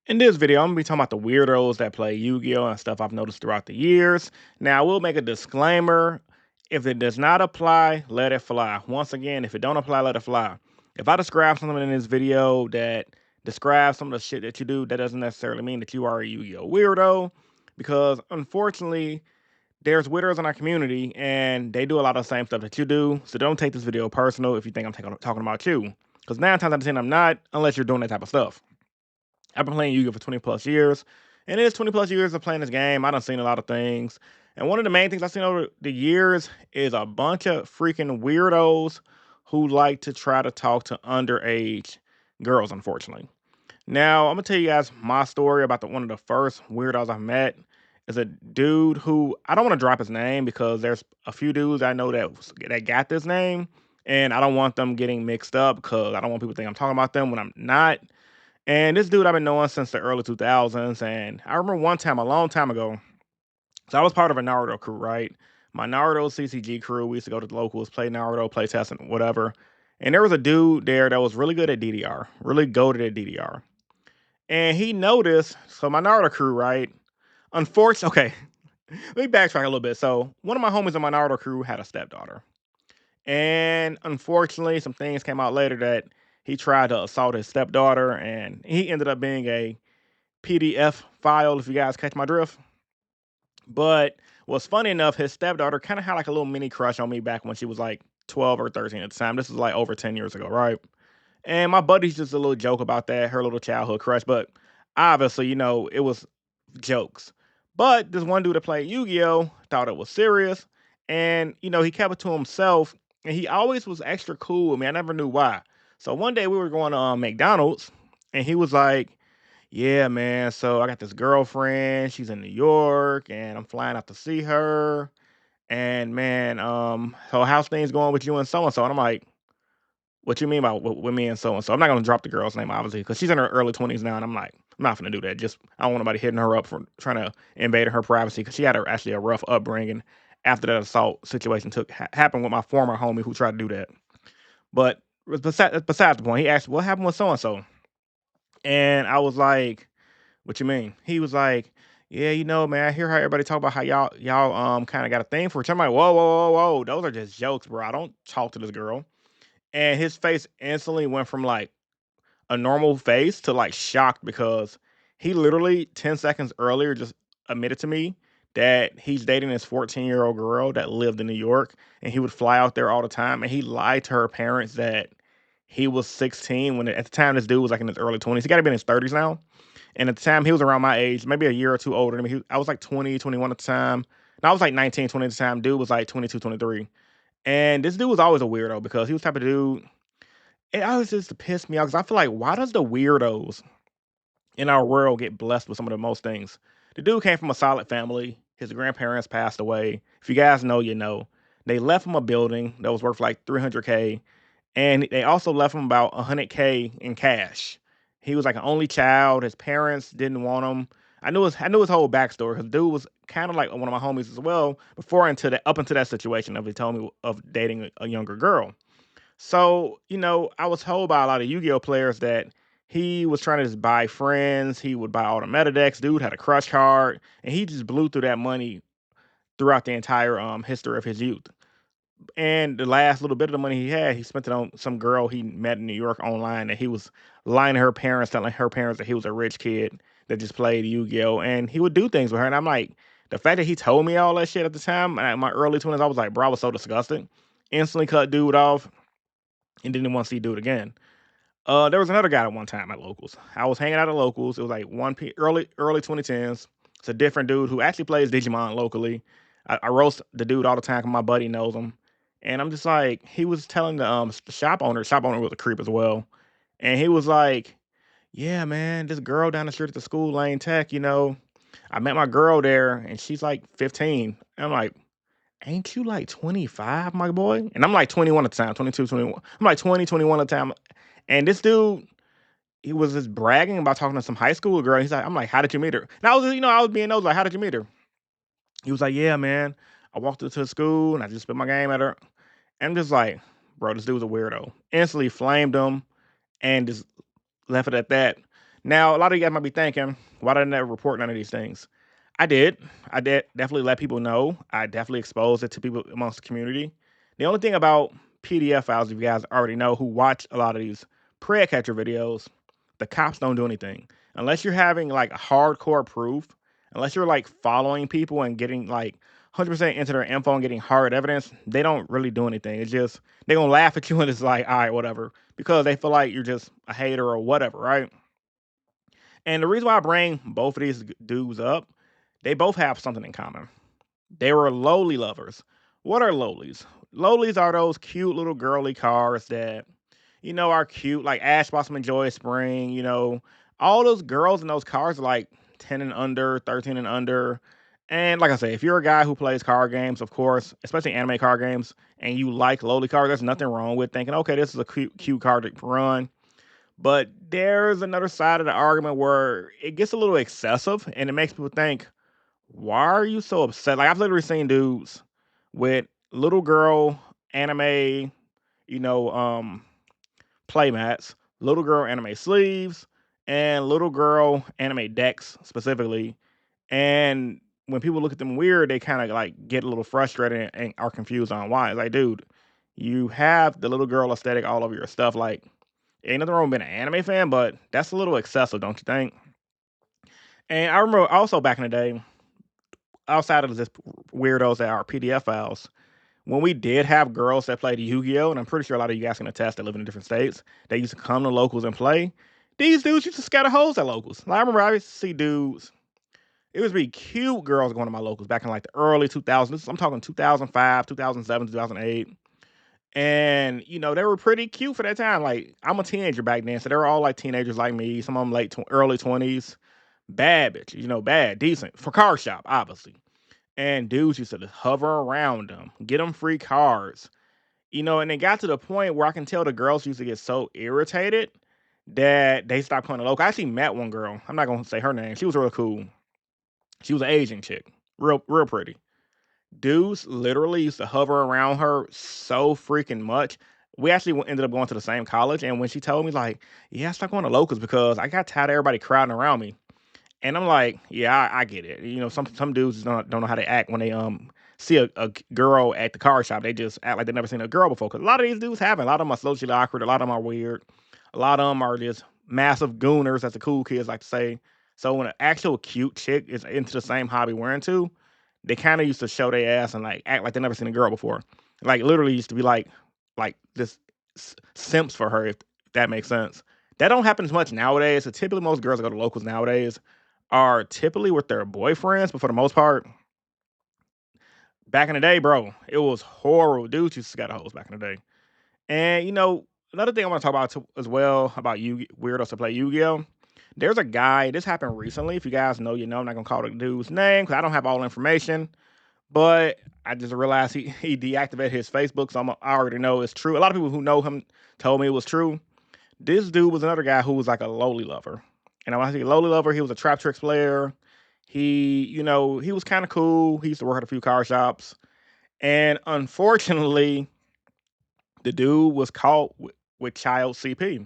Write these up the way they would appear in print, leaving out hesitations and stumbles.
In this video, I'm gonna be talking about the weirdos that play Yu-Gi-Oh! And stuff I've noticed throughout the years. Now, I will make a disclaimer. If it does not apply, let it fly. Once again, if it don't apply, let it fly. If I describe something in this video that describes some of the shit that you do, that doesn't necessarily mean that you are a Yu-Gi-Oh! Weirdo. Because unfortunately, there's weirdos in our community and they do a lot of the same stuff that you do. So don't take this video personal if you think I'm talking about you. Because 9 times out of 10, I'm not, unless you're doing that type of stuff. I've been playing Yu-Gi-Oh for 20 plus years, and it is 20 plus years of playing this game. I done seen a lot of things, and one of the main things I've seen over the years is a bunch of freaking weirdos who like to try to talk to underage girls. Unfortunately, now I'm gonna tell you guys my story about one of the first weirdos I've met. Is a dude who I don't want to drop his name because there's a few dudes I know that got this name, and I don't want them getting mixed up because I don't want people to think I'm talking about them when I'm not. And this dude I've been knowing since the early 2000s. And I remember one time, a long time ago, so I was part of a Naruto crew, right? My Naruto CCG crew, we used to go to the locals, play Naruto, play test, and whatever. And there was a dude there that was really good at DDR, really goated at DDR. And he noticed, so my Naruto crew, right? Unfortunately, okay, let me backtrack a little bit. So one of my homies in my Naruto crew had a stepdaughter. And unfortunately, some things came out later that he tried to assault his stepdaughter, and he ended up being a PDF file, if you guys catch my drift. But what's funny enough, his stepdaughter kind of had like a little mini crush on me back when she was like 12 or 13 at the time. This was like over 10 years ago, right? And my buddy's just a little joke about that, her little childhood crush. But obviously, it was jokes. But this one dude that played Yu-Gi-Oh! Thought it was serious. And, he kept it to himself. And he always was extra cool with me. I never knew why. So one day we were going to McDonald's, and he was like, yeah, man. So I got this girlfriend. She's in New York, and I'm flying out to see her. And man, so how's things going with you and so and so? And I'm like, what you mean by with me and so and so? I'm not gonna drop the girl's name obviously because she's in her early 20s now, and I'm like, I'm not gonna do that. Just I don't want nobody hitting her up for trying to invade her privacy because she had actually a rough upbringing after that assault situation happened with my former homie who tried to do that. But beside the point, he asked, what happened with so and so? And I was like, what you mean? He was like, yeah, man, I hear how everybody talk about how y'all kind of got a thing for each other. I'm like, whoa, whoa, whoa, whoa, those are just jokes, bro. I don't talk to this girl. And his face instantly went from like a normal face to like shocked because he literally 10 seconds earlier just admitted to me that he's dating this 14-year-old girl that lived in New York, and he would fly out there all the time, and he lied to her parents that he was 16 when at the time this dude was like in his early 20s. He got to be in his 30s now. And at the time, he was around my age, maybe a year or two older than me. I was like 20, 21 at the time. No, I was like 19, 20 at the time. Dude was like 22, 23. And this dude was always a weirdo because he was the type of dude. It always just pissed me off because I feel like, why does the weirdos in our world get blessed with some of the most things? The dude came from a solid family. His grandparents passed away. If you guys know, you know. They left him a building that was worth like 300K, and they also left him about 100K in cash. He was like an only child. His parents didn't want him. I knew his whole backstory because dude was kind of like one of my homies as well before up into that situation of he told me of dating a younger girl. So, I was told by a lot of Yu-Gi-Oh players that he was trying to just buy friends. He would buy all the meta decks. Dude had a crush card, and he just blew through that money throughout the entire history of his youth. And the last little bit of the money he had, he spent it on some girl he met in New York online, that he was lying to her parents, telling her parents that he was a rich kid that just played Yu-Gi-Oh! And he would do things with her. And I'm like, the fact that he told me all that shit at the time, in my early 20s, I was like, bro, I was so disgusted. Instantly cut dude off and didn't want to see dude again. There was another guy at one time at locals. I was hanging out at locals. It was like early 2010s. It's a different dude who actually plays Digimon locally. I roast the dude all the time 'cause my buddy knows him. And I'm just like, he was telling the shop owner was a creep as well. And he was like, yeah, man, this girl down the street at the school, Lane Tech, I met my girl there and she's like 15. And I'm like, ain't you like 25, my boy? And I'm like 21 at the time, 22, 21. I'm like 20, 21 at the time. And this dude, he was just bragging about talking to some high school girl. He's like, I'm like, how did you meet her? And I was being nosy, like, how did you meet her? He was like, yeah, man. I walked into the school and I just spit my game at her. And I'm just like, bro, this dude's a weirdo. Instantly flamed him and just left it at that. Now, a lot of you guys might be thinking, why did I never report none of these things? I did. I did definitely let people know. I definitely exposed it to people amongst the community. The only thing about PDF files, if you guys already know who watch a lot of these prayer catcher videos, the cops don't do anything. Unless you're having like hardcore proof, unless you're like following people and getting like 100% into their info and getting hard evidence, they don't really do anything. It's just, they're going to laugh at you and it's like, all right, whatever, because they feel like you're just a hater or whatever, right? And the reason why I bring both of these dudes up, they both have something in common. They were lowly lovers. What are lowlies? Lowlies are those cute little girly cars that, are cute, like Ash Blossom and Joy Spring, all those girls in those cars are like 10 and under, 13 and under. And like I say, if you're a guy who plays card games, of course, especially anime card games, and you like lowly cars, there's nothing wrong with thinking, okay, this is a cute card to run. But there's another side of the argument where it gets a little excessive and it makes people think, why are you so upset? Like I've literally seen dudes with little girl anime, you know, um, playmats, little girl anime sleeves, and little girl anime decks specifically. And when people look at them weird, they kind of like get a little frustrated and are confused on why. It's like, dude, you have the little girl aesthetic all over your stuff. Like, ain't nothing wrong with being an anime fan, but that's a little excessive, don't you think? And I remember also back in the day, outside of just weirdos that are PDF files, when we did have girls that played Yu-Gi-Oh, and I'm pretty sure a lot of you guys can attest that live in different states, they used to come to locals and play. These dudes used to scatter holes at locals. Like, I remember I used to see dudes. It was really cute girls going to my locals back in like the early 2000s. I'm talking 2005, 2007, 2008. And they were pretty cute for that time. Like I'm a teenager back then, so they were all like teenagers like me. Some of them early 20s. Bad bitch, bad, decent for car shop, obviously. And dudes used to just hover around them, get them free cars, And it got to the point where I can tell the girls used to get so irritated that they stopped coming to local. I actually met one girl. I'm not gonna say her name. She was real cool. She was an Asian chick, real pretty. Dudes literally used to hover around her so freaking much. We actually ended up going to the same college, and when she told me like, "Yeah, I stopped going to locals because I got tired of everybody crowding around me," and I'm like, "Yeah, I get it." Some dudes don't know how to act when they see a girl at the car shop. They just act like they never seen a girl before. Because a lot of these dudes haven't. A lot of them are socially awkward. A lot of them are weird. A lot of them are just massive gooners, as the cool kids like to say. So when an actual cute chick is into the same hobby we're into, they kind of used to show their ass and like act like they never seen a girl before. Like literally used to be like this simps for her, if that makes sense. That don't happen as much nowadays. So typically most girls that go to locals nowadays are typically with their boyfriends, but for the most part, back in the day, bro, it was horrible. Dudes used to scatter hoes back in the day. And another thing I want to talk about as well about you weirdos to play Yu-Gi-Oh. There's a guy. This happened recently. If you guys know, I'm not gonna call the dude's name because I don't have all the information. But I just realized he deactivated his Facebook, so I already know it's true. A lot of people who know him told me it was true. This dude was another guy who was like a lowly lover. And when I say lowly lover, he was a trap tricks player. He was kind of cool. He used to work at a few car shops. And unfortunately, the dude was caught with child CP.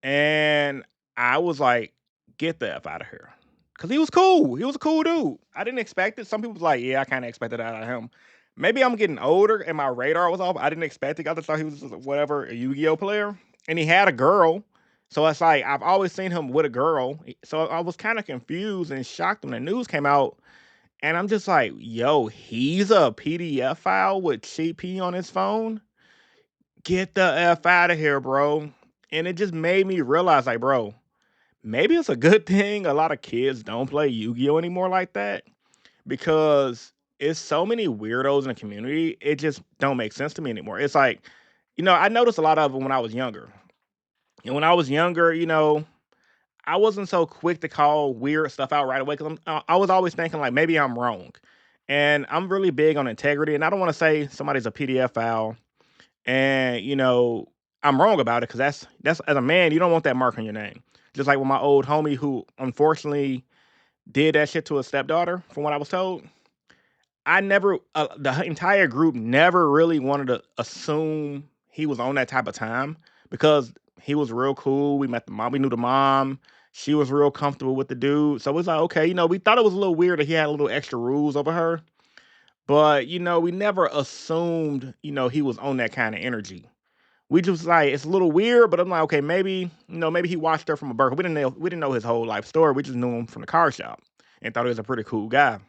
And I was like, get the F out of here. Because he was cool. He was a cool dude. I didn't expect it. Some people was like, yeah, I kind of expected that out of him. Maybe I'm getting older and my radar was off. I didn't expect it. I just thought he was just whatever, a Yu-Gi-Oh player. And he had a girl. So it's like, I've always seen him with a girl. So I was kind of confused and shocked when the news came out. And I'm just like, yo, he's a PDF file with CP on his phone? Get the F out of here, bro. And it just made me realize, like, bro, maybe it's a good thing a lot of kids don't play Yu-Gi-Oh anymore like that because it's so many weirdos in the community. It just don't make sense to me anymore. It's like, I noticed a lot of them when I was younger. And when I was younger, I wasn't so quick to call weird stuff out right away because I was always thinking like maybe I'm wrong. And I'm really big on integrity. And I don't want to say somebody's a PDF file and I'm wrong about it because that's as a man you don't want that mark on your name. Just like with my old homie who unfortunately did that shit to his stepdaughter, from what I was told. I never, the entire group never really wanted to assume he was on that type of time because he was real cool. We met the mom, we knew the mom. She was real comfortable with the dude. So it was like, okay, we thought it was a little weird that he had a little extra rules over her. But, we never assumed, he was on that kind of energy. We just like it's a little weird, but I'm like, okay, maybe, maybe he watched her from a burger. We didn't know his whole life story. We just knew him from the car shop and thought he was a pretty cool guy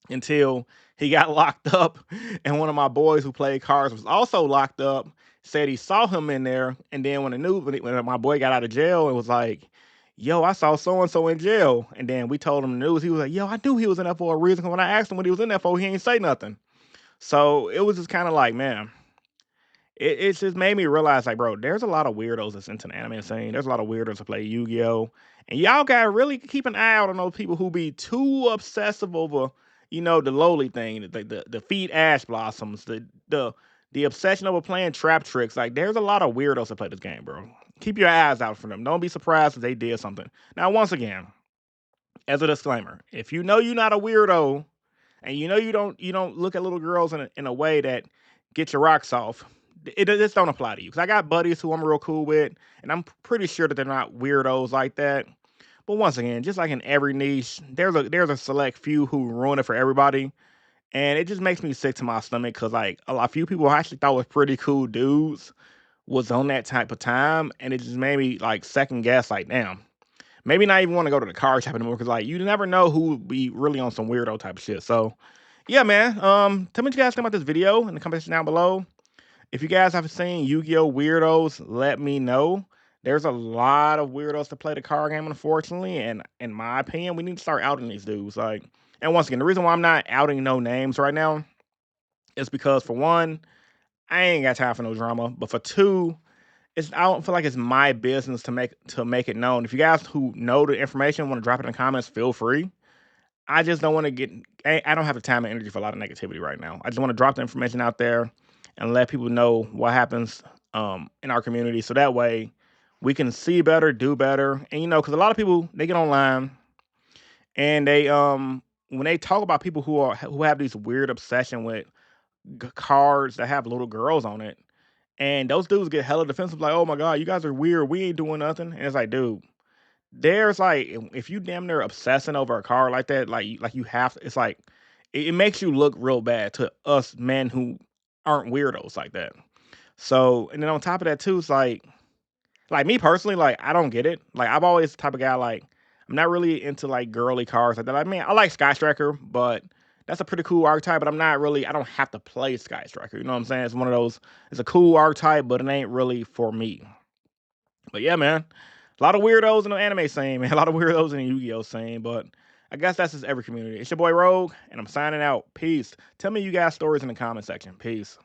until he got locked up. And one of my boys who played cards was also locked up, said he saw him in there. And then when my boy got out of jail, it was like, yo, I saw so and so in jail. And then we told him the news. He was like, yo, I knew he was in there for a reason. When I asked him what he was in there for, he ain't say nothing. So it was just kind of like, man, it's just made me realize, like, bro, there's a lot of weirdos that's into the anime scene. There's a lot of weirdos that play Yu-Gi-Oh! And y'all gotta really keep an eye out on those people who be too obsessive over, the lowly thing, the feed ash blossoms, the obsession over playing trap tricks. Like, there's a lot of weirdos that play this game, bro. Keep your eyes out for them. Don't be surprised if they did something. Now, once again, as a disclaimer, if you know you're not a weirdo and you don't look at little girls in a way that gets your rocks off, it just don't apply to you. Because I got buddies who I'm real cool with, and I'm pretty sure that they're not weirdos like that. But once again, just like in every niche, there's a select few who ruin it for everybody, and it just makes me sick to my stomach because like a few people I actually thought was pretty cool dudes was on that type of time, and it just made me like second guess, like, damn, maybe not even want to go to the car shop anymore because like you never know who would be really on some weirdo type of shit. So yeah, man. Tell me what you guys think about this video in the comment section down below. If you guys have seen Yu-Gi-Oh! Weirdos, let me know. There's a lot of weirdos to play the card game, unfortunately, and in my opinion, we need to start outing these dudes. Like, and once again, the reason why I'm not outing no names right now is because for one, I ain't got time for no drama. But for two, I don't feel like it's my business to make it known. If you guys who know the information want to drop it in the comments, feel free. I just don't want to get. I don't have the time and energy for a lot of negativity right now. I just want to drop the information out there and let people know what happens in our community, so that way we can see better, do better, and because a lot of people they get online and they when they talk about people who have these weird obsession with cards that have little girls on it, and those dudes get hella defensive, like, oh my god, you guys are weird, we ain't doing nothing, and it's like, dude, there's like if you damn near obsessing over a car like that, like you have it's like it makes you look real bad to us men who aren't weirdos like that. So and then on top of that too, it's like me personally, like I don't get it. Like I've always the type of guy like I'm not really into like girly cars like that. I mean, I like Sky Striker, but that's a pretty cool archetype, but I don't have to play Sky Striker. You know what I'm saying? It's one of those, it's a cool archetype, but it ain't really for me. But yeah, man, a lot of weirdos in the anime scene, man. A lot of weirdos in the Yu-Gi-Oh scene. But I guess that's just every community. It's your boy Rogue, and I'm signing out. Peace. Tell me you guys stories in the comment section. Peace.